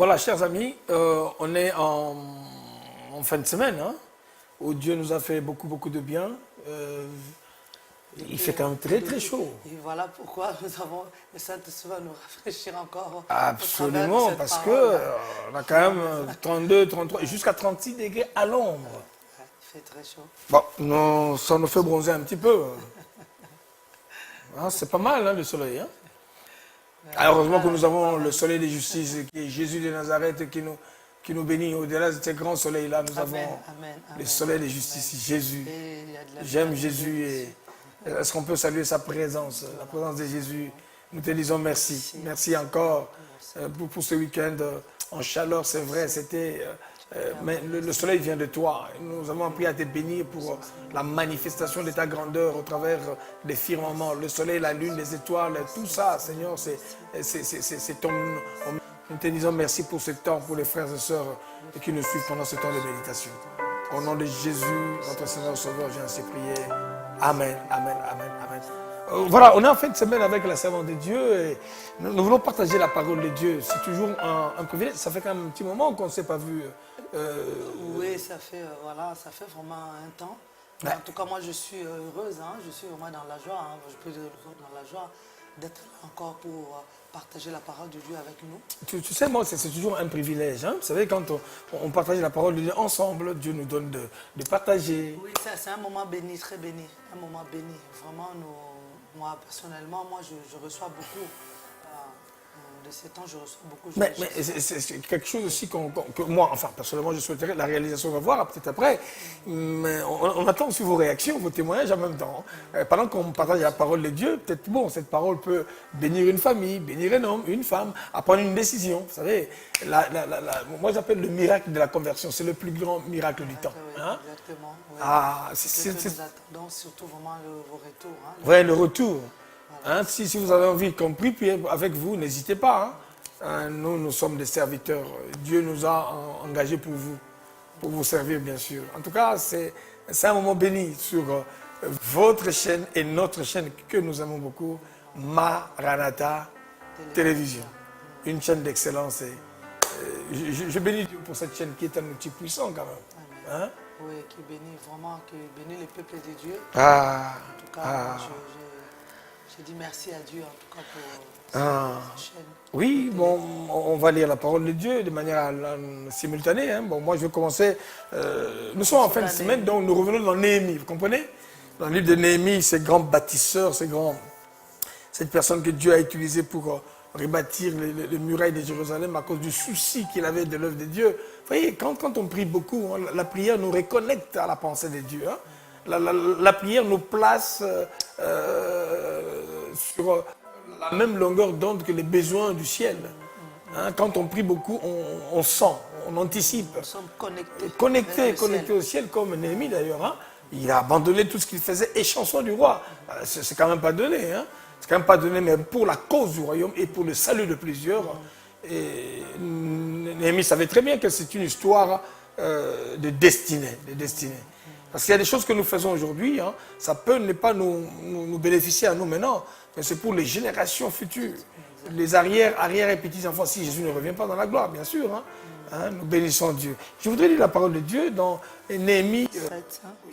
Voilà, chers amis, on est en fin de semaine, hein, où Dieu nous a fait beaucoup de bien. Il fait quand même très chaud. Et voilà pourquoi nous avons le Saint-Esprit va nous rafraîchir encore. Absolument, parce que on a quand même 32, 33, jusqu'à 36 degrés à l'ombre. Ouais, il fait très chaud. Bon, ça nous fait bronzer un petit peu. Hein, c'est pas mal, hein, le soleil. Hein. Alors, heureusement que nous avons le soleil de justice, qui est Jésus de Nazareth, qui nous bénit. Au-delà de ces grands soleils-là, nous avons le soleil de justice, Jésus. J'aime Jésus. Et est-ce qu'on peut saluer sa présence, la présence de Jésus? Nous te disons merci. Merci encore pour ce week-end en chaleur, c'est vrai, c'était... mais le soleil vient de toi. Nous avons appris à te bénir pour la manifestation de ta grandeur au travers des firmaments. Le soleil, la lune, les étoiles, tout ça, Seigneur, c'est ton... Nous te disons merci pour ce temps, pour les frères et sœurs qui nous suivent pendant ce temps de méditation. Au nom de Jésus, notre Seigneur Sauveur, je viens ainsi prier. Amen, amen, amen, amen. Voilà, on est en fin de semaine avec la servante de Dieu et nous voulons partager la parole de Dieu. C'est toujours un privilège. Ça fait quand même un petit moment qu'on ne s'est pas vu. Oui, ça fait vraiment un temps. Ouais. En tout cas, moi, je suis heureuse. Hein, je suis vraiment dans la joie. Hein, je peux dire dans la joie d'être là encore pour partager la parole de Dieu avec nous. Tu sais, moi, c'est toujours un privilège. Hein. Vous savez, quand on partage la parole de Dieu ensemble, Dieu nous donne de partager. Oui, c'est un moment béni, très béni. Un moment béni. Vraiment, moi, personnellement, je reçois beaucoup. De ces temps, je reçois beaucoup. Mais c'est quelque chose aussi que moi, enfin, personnellement, je souhaiterais, la réalisation, on va voir peut-être après, mais on attend aussi vos réactions, vos témoignages en même temps. Pendant qu'on partage la parole de Dieu, peut-être, bon, cette parole peut bénir une famille, bénir un homme, une femme, à prendre une décision. Vous savez, moi j'appelle le miracle de la conversion, c'est le plus grand miracle du temps. Hein? Exactement. Oui. Nous attendons surtout vraiment vos retours. Hein, ouais, le retour. Hein, si vous avez envie qu'on prie avec vous, n'hésitez pas. Hein. Nous sommes des serviteurs. Dieu nous a engagés pour vous servir, bien sûr. En tout cas, c'est un moment béni sur votre chaîne et notre chaîne que nous aimons beaucoup, Maranatha Télévision. Une chaîne d'excellence. Je bénis Dieu pour cette chaîne qui est un outil puissant quand même. Hein? Oui, qui bénit le peuple de Dieu. En tout cas, je dis merci à Dieu en tout cas pour cette chaîne. Oui, bon, on va lire la parole de Dieu de manière simultanée. Hein. Bon, moi, je vais commencer. Nous sommes en fin de semaine, donc nous revenons dans Néhémie, vous comprenez? Dans le livre de Néhémie, ces grands bâtisseurs, cette personne que Dieu a utilisée pour rebâtir les murailles de Jérusalem à cause du souci qu'il avait de l'œuvre de Dieu. Vous voyez, quand on prie beaucoup, hein, la prière nous reconnecte à la pensée de Dieu. Hein. La prière nous place sur la même longueur d'onde que les besoins du ciel. Hein, quand on prie beaucoup, on sent, on anticipe. Nous sommes connectés au ciel, comme Néhémie d'ailleurs. Hein. Il a abandonné tout ce qu'il faisait et chanson du roi. C'est quand même pas donné. Hein. C'est quand même pas donné, mais pour la cause du royaume et pour le salut de plusieurs. Et Néhémie savait très bien que c'est une histoire de destinée. Parce qu'il y a des choses que nous faisons aujourd'hui, hein, ça peut ne pas nous bénéficier à nous maintenant, mais c'est pour les générations futures, les arrière et petits-enfants, si Jésus ne revient pas dans la gloire, bien sûr. Hein, nous bénissons Dieu. Je voudrais lire la parole de Dieu dans Néhémie,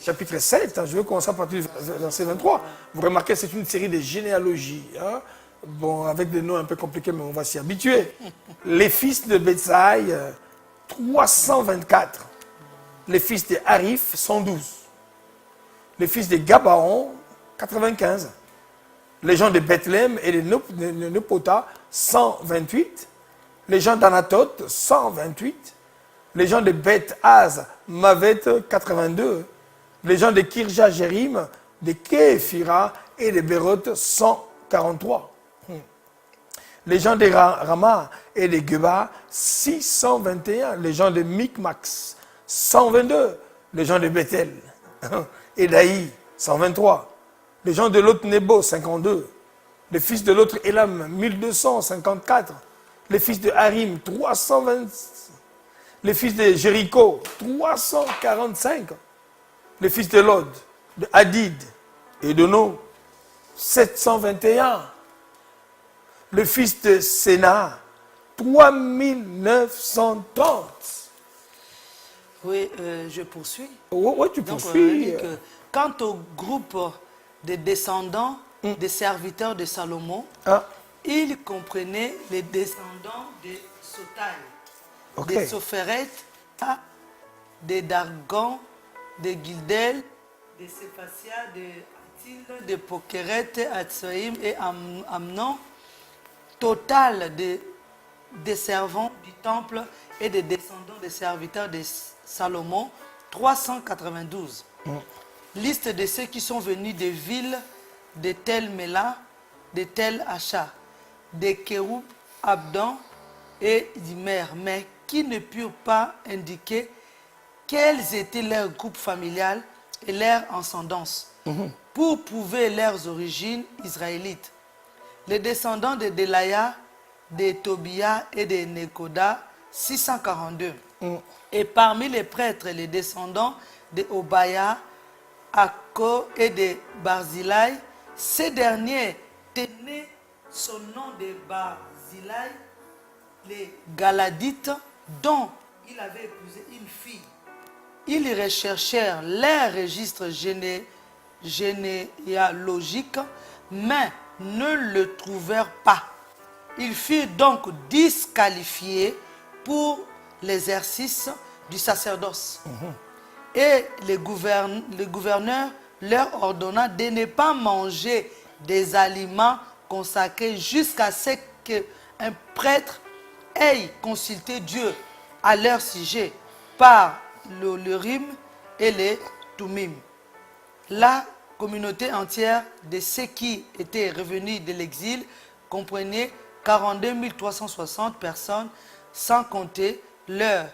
chapitre 7. Hein, je vais commencer à partir du verset 23. Vous remarquez, c'est une série de généalogies. Hein, bon, avec des noms un peu compliqués, mais on va s'y habituer. Les fils de Betsaï, 324. Les fils de Harif, 112. Les fils de Gabaon, 95. Les gens de Bethléem et de Nepota, 128. Les gens d'Anatote, 128. Les gens de Beth-Az, Mavet, 82. Les gens de Kirja Jérim, de Képhira et de Béroth, 143. Les gens de Rama et de Geba, 621. Les gens de Micmax, 122, les gens de Bethel, et d'Aï, 123, les gens de l'autre Nebo, 52, les fils de l'autre Elam, 1254, les fils de Harim, 320, les fils de Jéricho, 345, les fils de Lod, de Hadid et de No, 721, les fils de Séna, 3930. Oui, je poursuis. Oui, tu Donc, poursuis. quant au groupe des descendants des serviteurs de Salomon, Ah, il comprenait les descendants des Sotai, ok. des Sopheret, des Dargon, des Gildel, des Sephasia, des Atil, des Pokeret, Atsoïm et Amnon, total des servants du temple et des descendants des serviteurs de Salomon, 392. Liste de ceux qui sont venus des villes de Tel Mela, de Tel Acha, de Kéroub, Abdon et d'Imer, mais qui ne purent pas indiquer quels étaient leurs groupes familiales et leur ascendance, pour prouver leurs origines israélites. Les descendants de Delaya, de Tobia et de Nekoda, 642. Et parmi les prêtres, les descendants de Obaya, Akko et de Barzilai, ces derniers tenaient son nom de Barzilai, les Galadites, dont il avait épousé une fille. Ils recherchèrent les registres généalogiques, mais ne le trouvèrent pas. Ils furent donc disqualifiés pour l'exercice du sacerdoce. Et le gouverneur leur ordonna de ne pas manger des aliments consacrés jusqu'à ce qu'un prêtre ait consulté Dieu à leur sujet par le Urim et les Tumim. La communauté entière de ceux qui étaient revenus de l'exil comprenait 42 360 personnes, sans compter leurs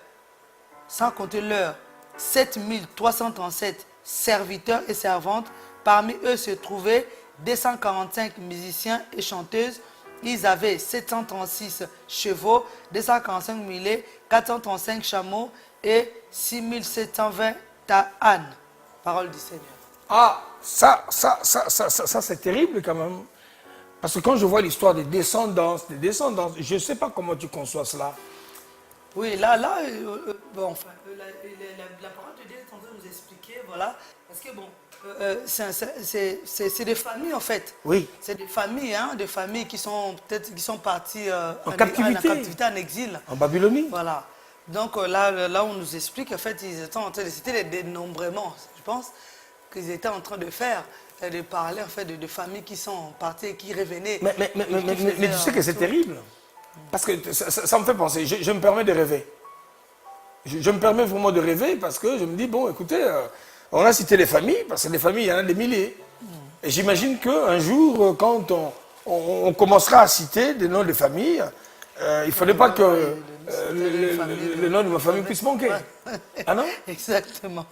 7 337 serviteurs et servantes. Parmi eux se trouvaient 245 musiciens et chanteuses. Ils avaient 736 chevaux, 245 mulets, 435 chameaux et 6720 ânes. Parole du Seigneur. Ah, ça c'est terrible quand même. Parce que quand je vois l'histoire des descendances, je ne sais pas comment tu conçois cela. Oui, là, bon, enfin, la parole de Dieu est en train de nous expliquer, voilà, parce que bon, c'est des familles en fait. Oui. C'est des familles qui sont peut-être parties En captivité, en exil. en Babylonie. Voilà. Donc là, on nous explique en fait, ils étaient en train de, c'était des dénombrements, je pense, qu'ils étaient en train de faire, de parler en fait de familles qui sont parties et qui revenaient. Mais tu sais que c'est terrible. Parce que ça me fait penser, je me permets de rêver. Je me permets vraiment de rêver parce que je me dis, bon, écoutez, on a cité les familles, parce que les familles, il y en a des milliers. Et j'imagine qu'un jour, quand on commencera à citer des noms de familles, il ne fallait pas que le nom de ma famille puisse manquer. Ah non? Exactement.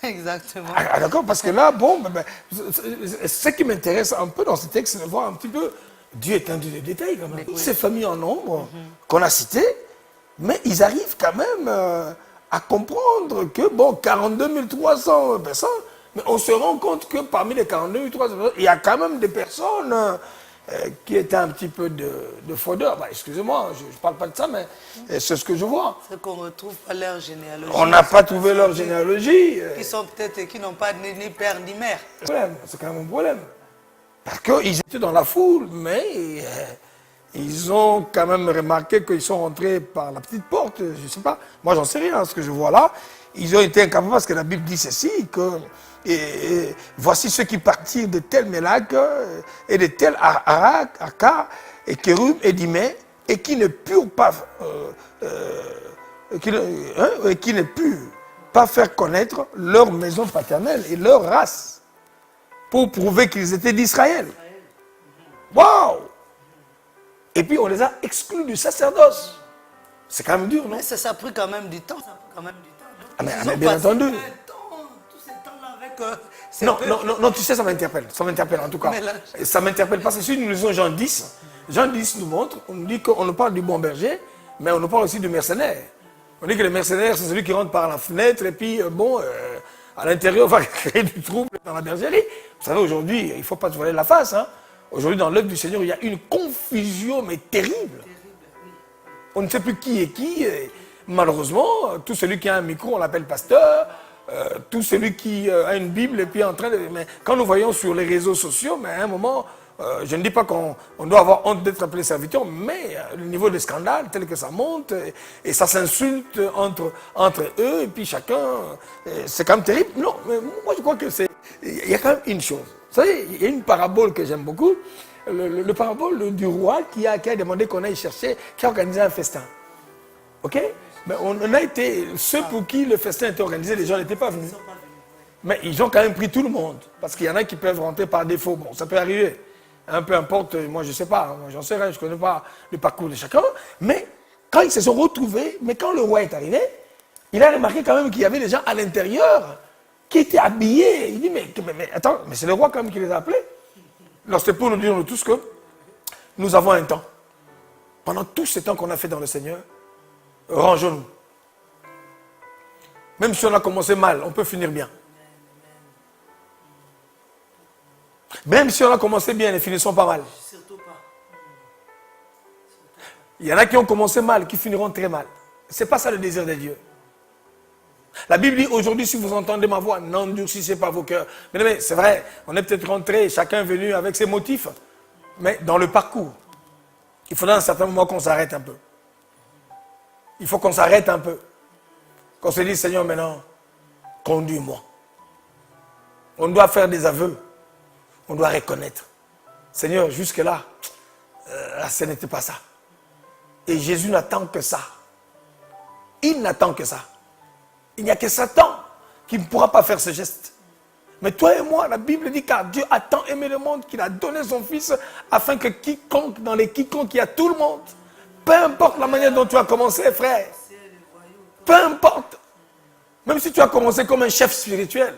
Exactement. Ah, d'accord, parce que là, bon, ce qui m'intéresse un peu dans ce texte, c'est de voir un petit peu, Dieu est un Dieu de détails quand même. Toutes ces familles en nombre qu'on a citées, mais ils arrivent quand même à comprendre que, bon, 42 300 personnes, mais on se rend compte que parmi les 42 300 personnes, il y a quand même des personnes qui étaient un petit peu de fraudeurs. Bah, excusez-moi, je ne parle pas de ça, mais c'est ce que je vois. C'est qu'on ne retrouve pas leur généalogie. On n'a pas trouvé leur généalogie. Qui sont peut-être, qui n'ont pas ni père ni mère. C'est quand même un problème. Parce qu'ils étaient dans la foule, mais ils ont quand même remarqué qu'ils sont rentrés par la petite porte. Je ne sais pas, moi j'en sais rien, ce que je vois là. Ils ont été incapables parce que la Bible dit ceci, que voici ceux qui partirent de tel Mélak et de tel Arak, Aka, et Kéroub et Dimé, et qui ne purent pas faire connaître leur maison paternelle et leur race, pour prouver qu'ils étaient d'Israël. Waouh! Et puis on les a exclus du sacerdoce. C'est quand même dur, non? Mais ça a pris quand même du temps. Ah, mais bien entendu. Tout ce temps-là avec... Non, tu sais, ça m'interpelle en tout cas. Ça m'interpelle parce que si nous lisons Jean 10, Jean 10 nous montre, on nous dit qu'on nous parle du bon berger, mais on nous parle aussi du mercenaire. On dit que le mercenaire, c'est celui qui rentre par la fenêtre et puis, à l'intérieur, va créer du trouble dans la bergerie. Vous savez, aujourd'hui, il ne faut pas se voiler la face. Hein. Aujourd'hui, dans l'œuvre du Seigneur, il y a une confusion, mais terrible. On ne sait plus qui est qui. Et malheureusement, tout celui qui a un micro, on l'appelle pasteur. Tout celui qui a une Bible et puis est en train de... Mais quand nous voyons sur les réseaux sociaux, mais à un moment, je ne dis pas qu'on doit avoir honte d'être appelé serviteur, mais le niveau de scandale tel que ça monte, et ça s'insulte entre eux, et puis chacun, c'est quand même terrible. Non, mais moi je crois que c'est... Il y a quand même une chose. Vous savez, il y a une parabole que j'aime beaucoup, le parabole du roi qui a demandé qu'on aille chercher, qui a organisé un festin. Ok? Mais on a été, ceux pour qui le festin était organisé, les gens n'étaient pas venus. Mais ils ont quand même pris tout le monde. Parce qu'il y en a qui peuvent rentrer par défaut. Bon, ça peut arriver. Peu importe, moi je ne sais pas, moi j'en sais rien, je ne connais pas le parcours de chacun. Mais quand ils se sont retrouvés, mais quand le roi est arrivé, il a remarqué quand même qu'il y avait des gens à l'intérieur qui étaient habillés. Il dit, mais attends, mais c'est le roi quand même qui les a appelés. Alors c'est pour nous dire nous tous que nous avons un temps. Pendant tout ce temps qu'on a fait dans le Seigneur, rangeons-nous. Même si on a commencé mal, on peut finir bien. Même si on a commencé bien, ne finissons pas mal. Surtout pas. Il y en a qui ont commencé mal, qui finiront très mal. Ce n'est pas ça le désir de Dieu. La Bible dit aujourd'hui, si vous entendez ma voix, n'endurcissez pas vos cœurs. Mais c'est vrai, on est peut-être rentré, chacun est venu avec ses motifs. Mais dans le parcours, il faudra à un certain moment qu'on s'arrête un peu. Il faut qu'on s'arrête un peu. Qu'on se dise, Seigneur, maintenant, conduis-moi. On doit faire des aveux. On doit reconnaître. Seigneur, jusque-là, ce n'était pas ça. Et Jésus n'attend que ça. Il n'attend que ça. Il n'y a que Satan qui ne pourra pas faire ce geste. Mais toi et moi, la Bible dit car Dieu a tant aimé le monde qu'il a donné son Fils afin que quiconque, dans les quiconque, il y a tout le monde. Peu importe la manière dont tu as commencé, frère. Peu importe. Même si tu as commencé comme un chef spirituel.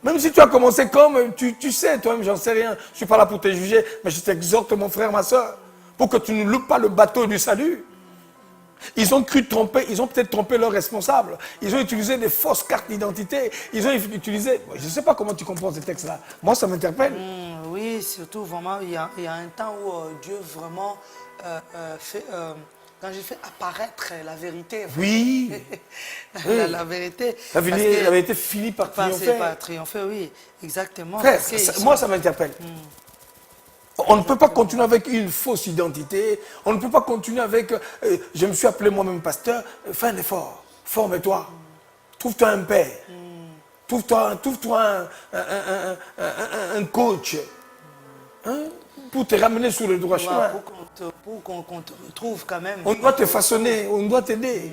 Même si tu as commencé comme, tu sais, toi-même, j'en sais rien. Je ne suis pas là pour te juger, mais je t'exhorte, mon frère, ma soeur, pour que tu ne loupes pas le bateau du salut. Ils ont cru tromper, ils ont peut-être trompé leurs responsables. Ils ont utilisé des fausses cartes d'identité. Ils ont utilisé... Je ne sais pas comment tu comprends ce texte-là. Moi, ça m'interpelle. Oui, surtout, vraiment, il y a un temps où Dieu vraiment fait... quand j'ai fait apparaître la vérité. Oui. La vérité. La vérité finit par triompher. Par triompher, oui. Exactement. Frère, moi, ça m'interpelle. On ne peut pas continuer avec une fausse identité. On ne peut pas continuer avec... je me suis appelé moi-même pasteur. Fais un effort. Forme-toi. Trouve-toi un père. Trouve-toi un coach. Hein? Pour te ramener sur le droit chemin. Pour qu'on te retrouve quand même. On doit te façonner. On doit t'aider.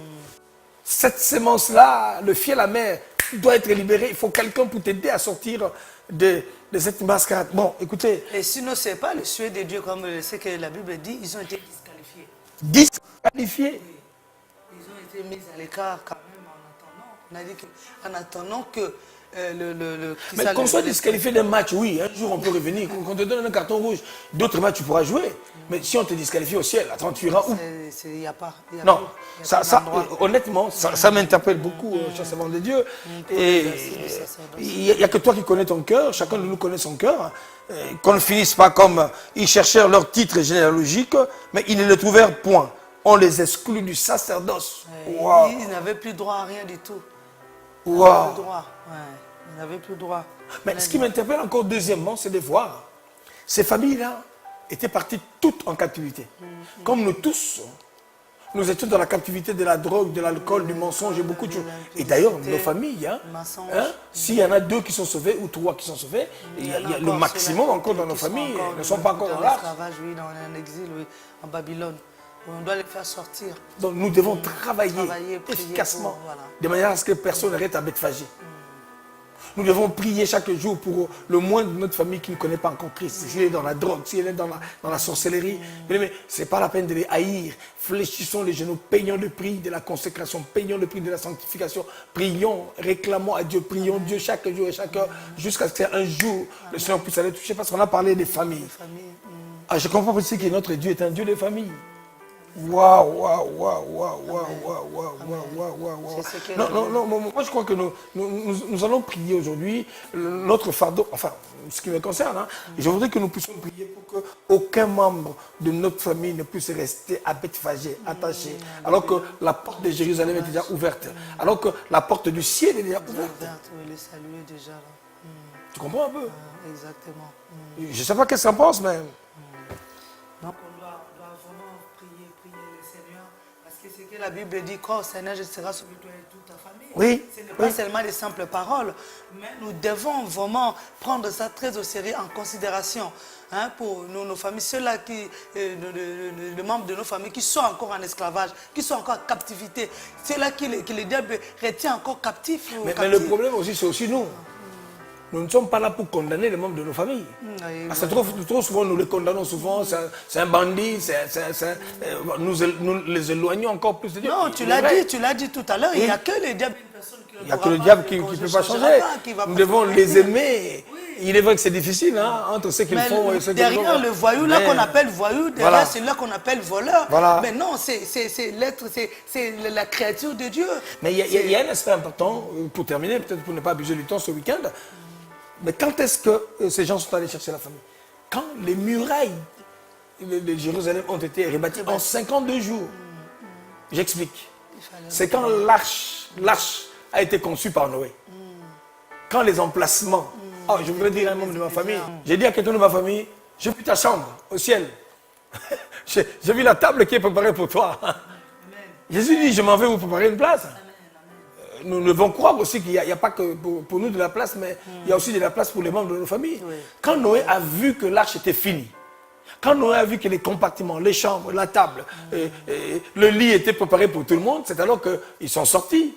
Cette sémence-là, le fiel amer, doit être libéré. Il faut quelqu'un pour t'aider à sortir de cette mascarade. Bon, écoutez. Et sinon, ce n'est pas le souhait de Dieu, comme c'est que la Bible dit, ils ont été disqualifiés. Disqualifiés? Oui. Ils ont été mis à l'écart quand même en attendant. On a dit qu'en attendant que mais qu'on soit disqualifié d'un match, oui, un jour on peut revenir. Quand on te donne un carton rouge, d'autres matchs tu pourras jouer. Mais si on te disqualifie au ciel, attends, tu iras où? Il n'y a pas. Non, honnêtement, ça m'interpelle beaucoup, chassement de Dieu. Et il n'y a que toi qui connais ton cœur, chacun de nous connaît son cœur. Qu'on ne finisse pas comme ils cherchèrent leur titre généalogique, mais ils ne le trouvèrent point. On les exclut du sacerdoce. Wow. Ils n'avaient plus droit à rien du tout. Wow. Ils n'avaient plus droit. Mais ce qui m'interpelle encore deuxièmement, c'est de voir ces familles-là étaient parties toutes en captivité. Comme nous tous, nous étions dans la captivité de la drogue, de l'alcool, du mensonge et beaucoup de choses. Et d'ailleurs, nos familles, s'il y en a 2 qui sont sauvés ou 3 qui sont sauvés, il y a le maximum encore dans nos familles ne sont pas encore dans l'arche. Oui, dans un exil, oui, en Babylone. On doit les faire sortir. Donc nous devons travailler efficacement, de manière à ce que personne n'arrête à Bethphagée. Nous devons prier chaque jour pour le moins de notre famille qui ne connaît pas encore Christ. S'il est dans la drogue, s'il est dans la sorcellerie, mais ce n'est pas la peine de les haïr. Fléchissons les genoux, payons le prix de la consécration, payons le prix de la sanctification. Prions, réclamons à Dieu, prions Dieu chaque jour et chaque heure, jusqu'à ce qu'un jour le Seigneur puisse aller toucher, parce qu'on a parlé des familles. Je comprends aussi que notre Dieu est un Dieu des familles. Waouh, waouh, waouh, waouh, waouh, waouh, waouh, waouh. Non, moi je crois que nous allons prier aujourd'hui notre fardeau, enfin, ce qui me concerne, hein, je voudrais que nous puissions prier pour qu'aucun membre de notre famille ne puisse rester attaché, alors que la porte de Jérusalem est déjà ouverte, alors que la porte du ciel est déjà ouverte. Oui, le salut est déjà là. Tu comprends un peu? Exactement. Je ne sais pas qu'est-ce que ça pense, mais... Donc on doit vraiment prier le Seigneur. Parce que c'est que la Bible dit, quand Seigneur, je serai sur toi et toute ta famille. Oui. Ce n'est pas seulement des simples paroles, mais nous devons vraiment prendre ça très au sérieux, en considération. Hein, pour nos familles, ceux-là qui, les membres de nos familles qui sont encore en esclavage, qui sont encore en captivité, ceux-là qui le diable retient encore captifs. Mais le problème aussi, c'est aussi nous. Nous ne sommes pas là pour condamner les membres de nos familles. Parce que trop souvent, nous les condamnons souvent, c'est un bandit, nous les éloignons encore plus de Dieu. Non, tu l'as dit tout à l'heure, il n'y a que le diable, il n'y a que le diable qui ne peut pas changer. Nous devons les aimer. Il est vrai que c'est difficile, hein, entre ceux qu'ils font et ceux qu'ils font. Derrière le voyou, là qu'on appelle voyou, derrière celui-là qu'on appelle voleur. Voilà. Mais non, c'est l'être, c'est la créature de Dieu. Mais il y a un aspect important, pour terminer, peut-être pour ne pas abuser du temps ce week-end. Mais quand est-ce que ces gens sont allés chercher la famille? Quand les murailles de Jérusalem ont été rebâties en 52 jours. J'explique. C'est quand l'arche a été conçue par Noé. Quand les emplacements... Oh, je voudrais dire à un membre de ma famille. J'ai dit à quelqu'un de ma famille, j'ai vu ta chambre au ciel. J'ai vu la table qui est préparée pour toi. Jésus dit, je m'en vais vous préparer une place. Nous devons croire aussi qu'il n'y a pas que pour nous de la place, mais il y a aussi de la place pour les membres de nos familles. Oui. Quand Noé a vu que l'arche était finie, quand Noé a vu que les compartiments, les chambres, la table, le lit étaient préparés pour tout le monde, c'est alors qu'ils sont sortis.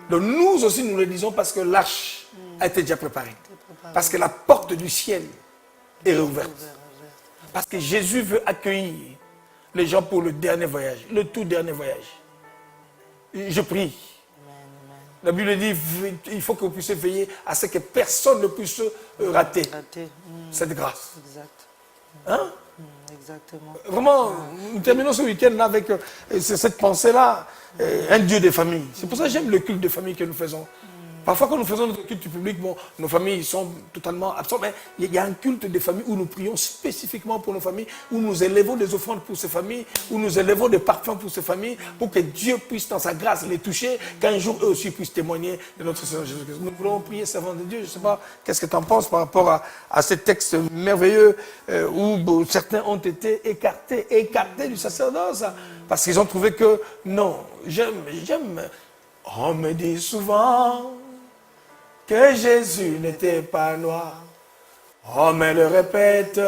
Donc nous aussi, nous le disons parce que l'arche a été déjà préparée. Parce que la porte du ciel est réouverte. Parce que Jésus veut accueillir les gens pour le dernier voyage, le tout dernier voyage. Je prie. La Bible dit il faut que vous puissiez veiller à ce que personne ne puisse rater cette grâce. Exact. Hein? Exactement. Vraiment, nous terminons ce week-end avec cette pensée-là, un Dieu des familles. C'est pour ça que j'aime le culte de famille que nous faisons. Parfois, quand nous faisons notre culte public, bon, nos familles sont totalement absentes, mais il y a un culte des familles où nous prions spécifiquement pour nos familles, où nous élevons des offrandes pour ces familles, où nous élevons des parfums pour ces familles, pour que Dieu puisse, dans sa grâce, les toucher, qu'un jour eux aussi puissent témoigner de notre Seigneur Jésus-Christ. Nous voulons prier, servant de Dieu. Je ne sais pas qu'est-ce que tu en penses par rapport à ce texte merveilleux où certains ont été écartés du sacerdoce, parce qu'ils ont trouvé que, non, j'aime. On me dit souvent que Jésus n'était pas noir. On me le répète,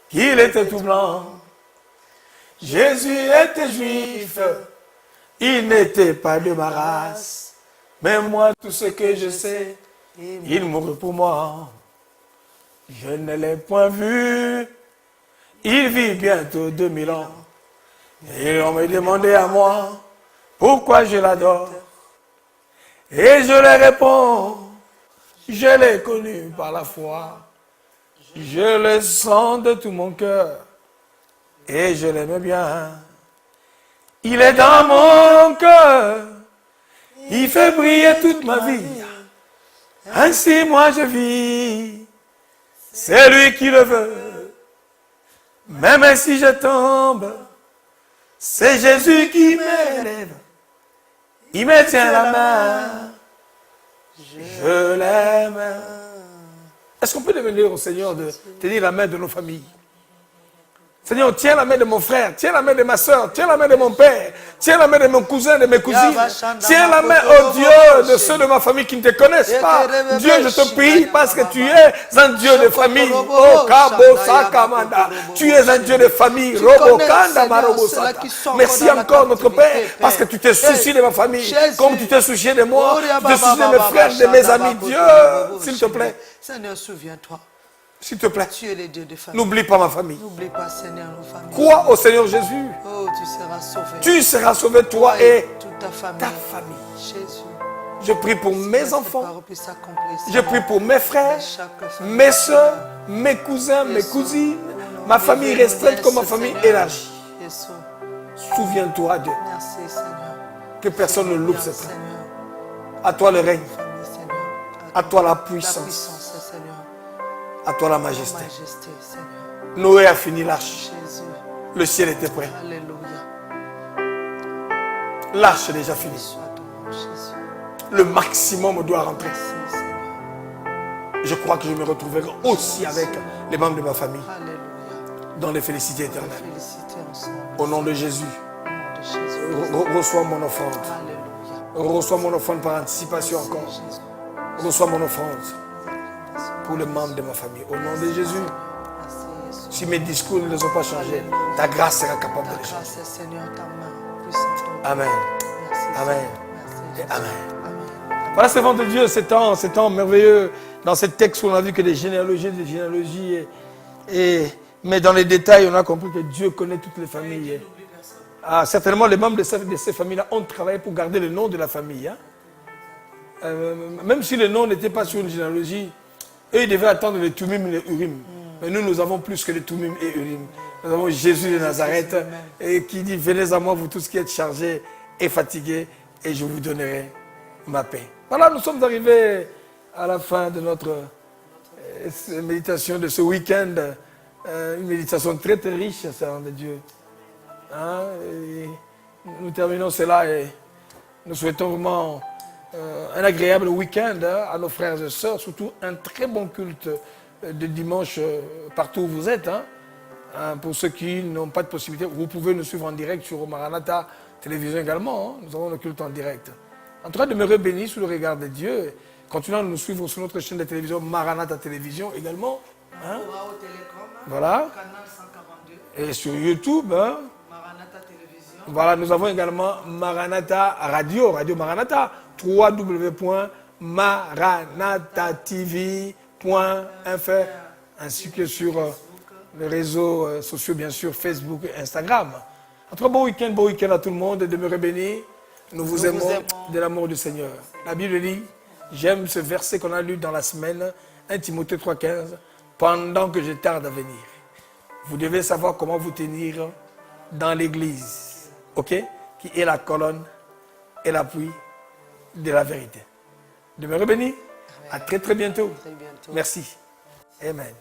qu'il était tout blanc. Jésus était juif, il n'était pas de ma race. Mais moi, tout ce que je sais, il mourut pour moi. Je ne l'ai point vu, il vit bientôt 2000 ans. Et on me demandait à moi, pourquoi je l'adore? Et je leur réponds, je l'ai connu par la foi. Je le sens de tout mon cœur. Et je l'aime bien. Il est dans mon cœur. Il fait briller toute ma vie. Ainsi moi je vis. C'est lui qui le veut. Même si je tombe, c'est Jésus qui m'élève. Il me tient la main, je l'aime. Est-ce qu'on peut demander au Seigneur de tenir la main de nos familles? Seigneur, tiens la main de mon frère, tiens la main de ma soeur, tiens la main de mon père, tiens la main de mon cousin, de mes cousines. Tiens la main, oh Dieu, de ceux de ma famille qui ne te connaissent pas. Dieu, je te prie parce que tu es un Dieu de famille. Oh, Kabo Sakamanda. Tu es un Dieu de famille. Robo Kanda Marobo Sata. Merci encore, notre Père, parce que tu t'es soucié de ma famille, comme tu t'es soucié de moi, tu t'es soucié de mes frères, de mes amis. Dieu, s'il te plaît. Seigneur, souviens-toi. S'il te plaît, tu es le Dieu de famille. N'oublie pas ma famille. N'oublie pas, Seigneur, nos familles. Crois au Seigneur Jésus. Oh, tu seras sauvé. Tu seras sauvé, toi et toute ta famille. Jésus. Je prie pour mes enfants. Je prie pour mes frères, mes soeurs, mes cousins, mes cousines, ma famille restreinte comme ma famille élargie. Souviens-toi, Dieu, Merci, Seigneur. que personne ne loupe Merci, ce temps. Seigneur. À toi le règne, Famille, Seigneur. à toi la La puissance, puissance, Seigneur. à toi la La majesté. majesté, Seigneur. Noé a fini l'arche. Jésus. Le ciel était prêt. Alléluia. L'arche est déjà finie. Sois ton nom, Jésus. Le maximum doit rentrer. Merci, Seigneur. Je crois que je me retrouverai aussi avec les membres de ma famille Alléluia. dans les félicités éternelles. Féliciter ensemble. Au nom de Jésus, Au nom de Jésus. reçois mon offrande. Alléluia. Reçois mon offrande par anticipation Merci, encore. Jésus. Reçois mon offrande pour les membres de ma famille. Au nom de Jésus, Merci, Jésus. si mes discours ne les ont pas changés, ta grâce sera capable Ta de les changer. grâce, Seigneur, ta main puissante. Amen. Merci, Amen. Seigneur. Merci, Et Jésus. Amen. Amen. Voilà, servants de Dieu, ces temps merveilleux. Dans ce texte, on a vu que des généalogies. Mais dans les détails, on a compris que Dieu connaît toutes les familles. Ah, certainement, les membres de ces familles-là ont travaillé pour garder le nom de la famille. Hein. Même si le nom n'était pas sur une généalogie, eux, ils devaient attendre les Tumim et les Urim. Mais nous avons plus que les Tumim et Urim. Nous avons Jésus de Nazareth et qui dit, venez à moi, vous tous qui êtes chargés et fatigués, et je vous donnerai ma paix. Voilà, nous sommes arrivés à la fin de notre méditation de ce week-end. Une méditation très très riche, servant de Dieu. Hein, et nous terminons cela et nous souhaitons vraiment un agréable week-end à nos frères et sœurs, surtout un très bon culte de dimanche partout où vous êtes. Hein. Pour ceux qui n'ont pas de possibilité, vous pouvez nous suivre en direct sur Maranatha Télévision également. Hein. Nous avons le culte en direct. En tout cas, demeurez bénis sous le regard de Dieu. Continuez à nous suivre sur notre chaîne de télévision Maranatha Télévision également. Hein. Voilà. Canal 142. Et sur YouTube, hein. Maranatha Télévision. Voilà, nous avons également Maranatha Radio, Radio Maranatha, www.maranatatv.fr, ainsi que sur les réseaux sociaux, bien sûr, Facebook et Instagram. En tout cas, bon week-end à tout le monde, demeurez bénis. Nous vous aimons de l'amour du Seigneur. La Bible dit, j'aime ce verset qu'on a lu dans la semaine, 1 Timothée 3,15, pendant que je tarde à venir. Vous devez savoir comment vous tenir dans l'église, ok, qui est la colonne et l'appui de la vérité. Demeurez bénis. À très très bientôt. Très bientôt. Merci. Amen.